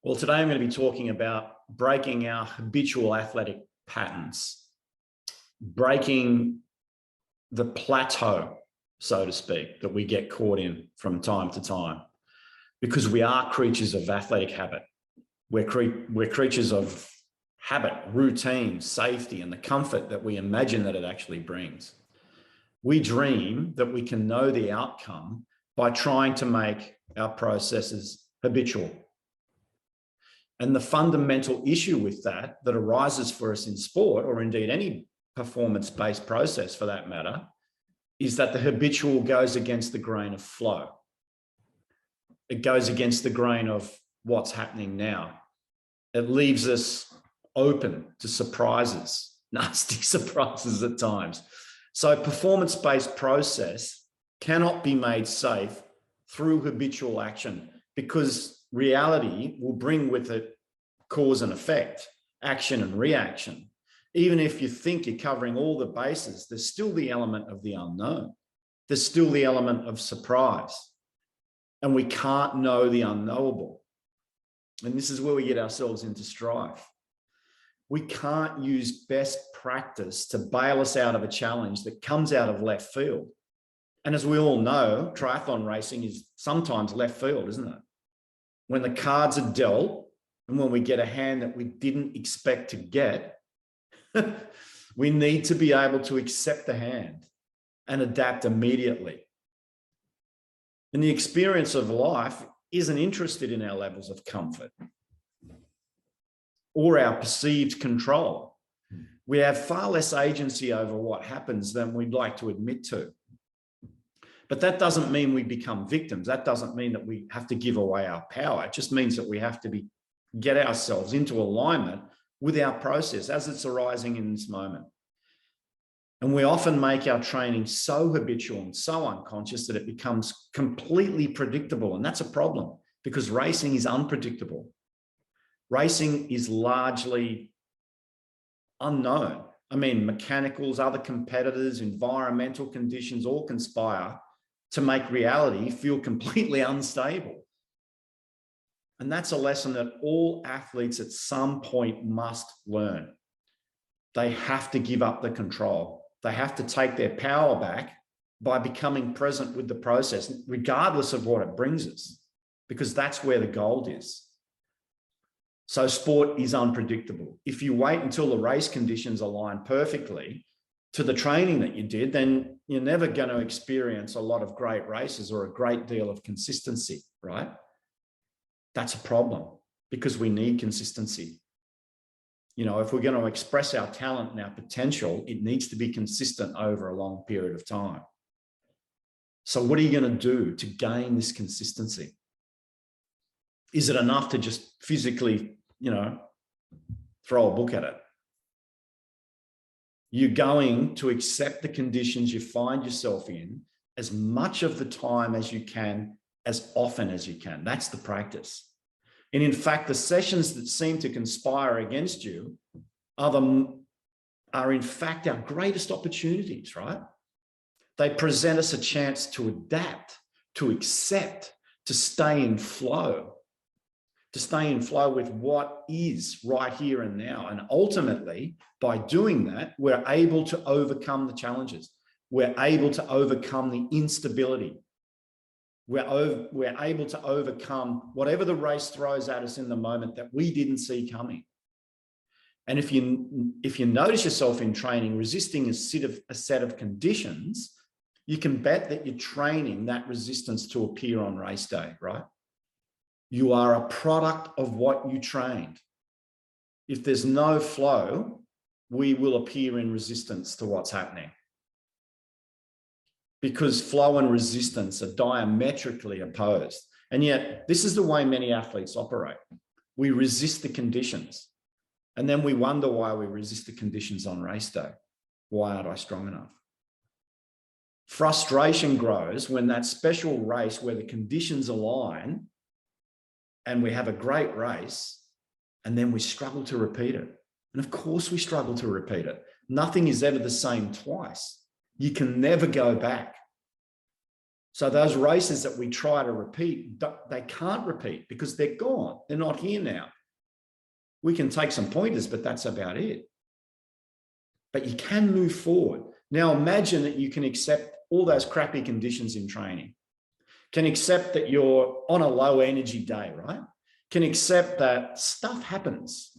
Well, today I'm going to be talking about breaking our habitual athletic patterns, breaking the plateau, so to speak, that we get caught in from time to time, because we are creatures of athletic habit. We're creatures of habit, routine, safety, and the comfort that we imagine that it actually brings. We dream that we can know the outcome by trying to make our processes habitual. And the fundamental issue with that arises for us in sport, or indeed any performance-based process for that matter, is that the habitual goes against the grain of flow. It goes against the grain of what's happening now. It leaves us open to surprises, nasty surprises at times. So performance-based process cannot be made safe through habitual action, because reality will bring with it cause and effect, action and reaction. Even if you think you're covering all the bases, there's still the element of the unknown. There's still the element of surprise. And we can't know the unknowable. And this is where we get ourselves into strife. We can't use best practice to bail us out of a challenge that comes out of left field. And as we all know, triathlon racing is sometimes left field, isn't it? When the cards are dealt and when we get a hand that we didn't expect to get, we need to be able to accept the hand and adapt immediately. And the experience of life isn't interested in our levels of comfort or our perceived control. We have far less agency over what happens than we'd like to admit to. But that doesn't mean we become victims. That doesn't mean that we have to give away our power. It just means that we have to get ourselves into alignment with our process as it's arising in this moment. And we often make our training so habitual and so unconscious that it becomes completely predictable. And that's a problem, because racing is unpredictable. Racing is largely unknown. I mean, mechanicals, other competitors, environmental conditions all conspire to make reality feel completely unstable. And that's a lesson that all athletes at some point must learn. They have to give up the control. They have to take their power back by becoming present with the process, regardless of what it brings us, because that's where the gold is. So sport is unpredictable. If you wait until the race conditions align perfectly to the training that you did, then you're never going to experience a lot of great races or a great deal of consistency, right? That's a problem, because we need consistency. You know, if we're going to express our talent and our potential, it needs to be consistent over a long period of time. So what are you going to do to gain this consistency? Is it enough to just physically, throw a book at it? You're going to accept the conditions you find yourself in as much of the time as you can, as often as you can. That's the practice. And in fact, the sessions that seem to conspire against you are in fact our greatest opportunities, right? They present us a chance to adapt, to accept, to stay in flow with what is right here and now. And ultimately, by doing that, we're able to overcome the challenges. We're able to overcome the instability. We're able to overcome whatever the race throws at us in the moment that we didn't see coming. And if you notice yourself in training resisting a set of conditions, you can bet that you're training that resistance to appear on race day, right? You are a product of what you trained. If there's no flow, we will appear in resistance to what's happening, because flow and resistance are diametrically opposed. And yet this is the way many athletes operate. We resist the conditions, and then we wonder why we resist the conditions on race day. Why aren't I strong enough? Frustration grows when that special race where the conditions align and we have a great race, and then we struggle to repeat it. And of course we struggle to repeat it. Nothing is ever the same twice. You can never go back. So those races that we try to repeat, they can't repeat because they're gone. They're not here now. We can take some pointers, but that's about it. But you can move forward. Now imagine that you can accept all those crappy conditions in training. Can accept that you're on a low energy day, right? Can accept that stuff happens.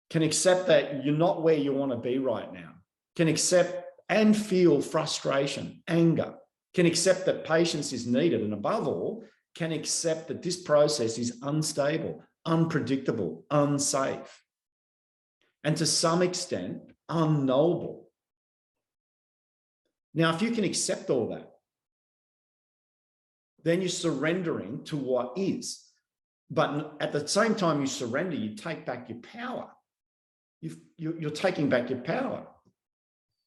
Can accept that you're not where you want to be right now. Can accept and feel frustration, anger. Can accept that patience is needed. And above all, can accept that this process is unstable, unpredictable, unsafe, and to some extent, unknowable. Now, if you can accept all that, then you're surrendering to what is. But at the same time you surrender, you take back your power. You're taking back your power.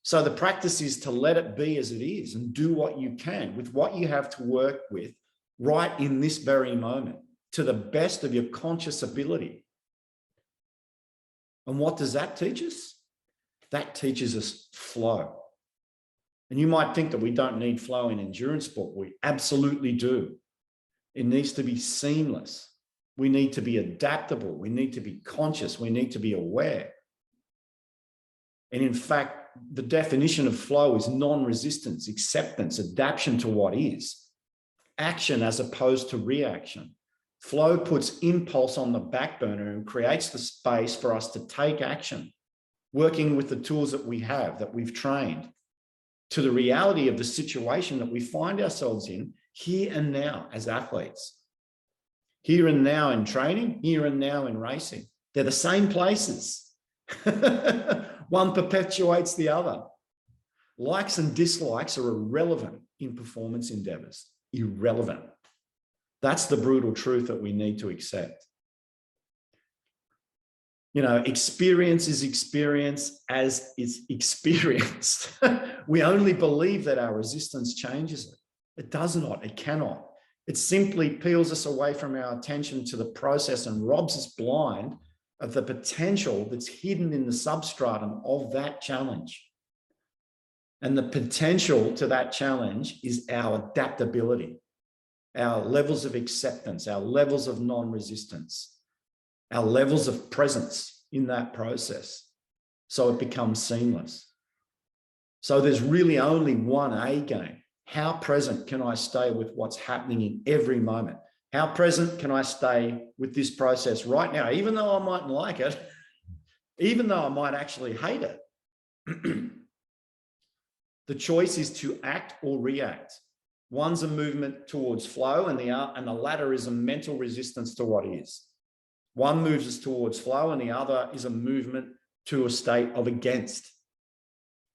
So the practice is to let it be as it is and do what you can with what you have to work with right in this very moment to the best of your conscious ability. And what does that teach us? That teaches us flow. And you might think that we don't need flow in endurance sport. We absolutely do. It needs to be seamless. We need to be adaptable. We need to be conscious. We need to be aware. And in fact, the definition of flow is non-resistance, acceptance, adaptation to what is, action as opposed to reaction. Flow puts impulse on the back burner and creates the space for us to take action, working with the tools that we have, that we've trained, to the reality of the situation that we find ourselves in here and now as athletes. Here and now in training, here and now in racing. They're the same places. One perpetuates the other. Likes and dislikes are irrelevant in performance endeavors. Irrelevant. That's the brutal truth that we need to accept. You know, experience is experience as it's experienced. We only believe that our resistance changes it. It does not, it cannot. It simply peels us away from our attention to the process and robs us blind of the potential that's hidden in the substratum of that challenge. And the potential to that challenge is our adaptability, our levels of acceptance, our levels of non-resistance, our levels of presence in that process. So it becomes seamless. So there's really only one A game. How present can I stay with what's happening in every moment? How present can I stay with this process right now, even though I mightn't like it, even though I might actually hate it? The choice is to act or react. One's a movement towards flow and the latter is a mental resistance to what is. One moves us towards flow and the other is a movement to a state of against,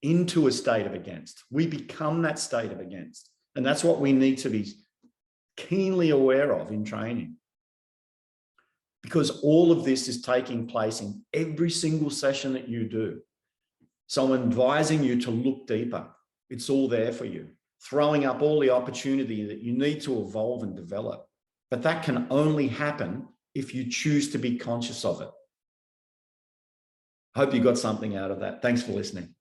into a state of against. We become that state of against. And that's what we need to be keenly aware of in training. Because all of this is taking place in every single session that you do. So I'm advising you to look deeper. It's all there for you, throwing up all the opportunity that you need to evolve and develop. But that can only happen if you choose to be conscious of it. I hope you got something out of that. Thanks for listening.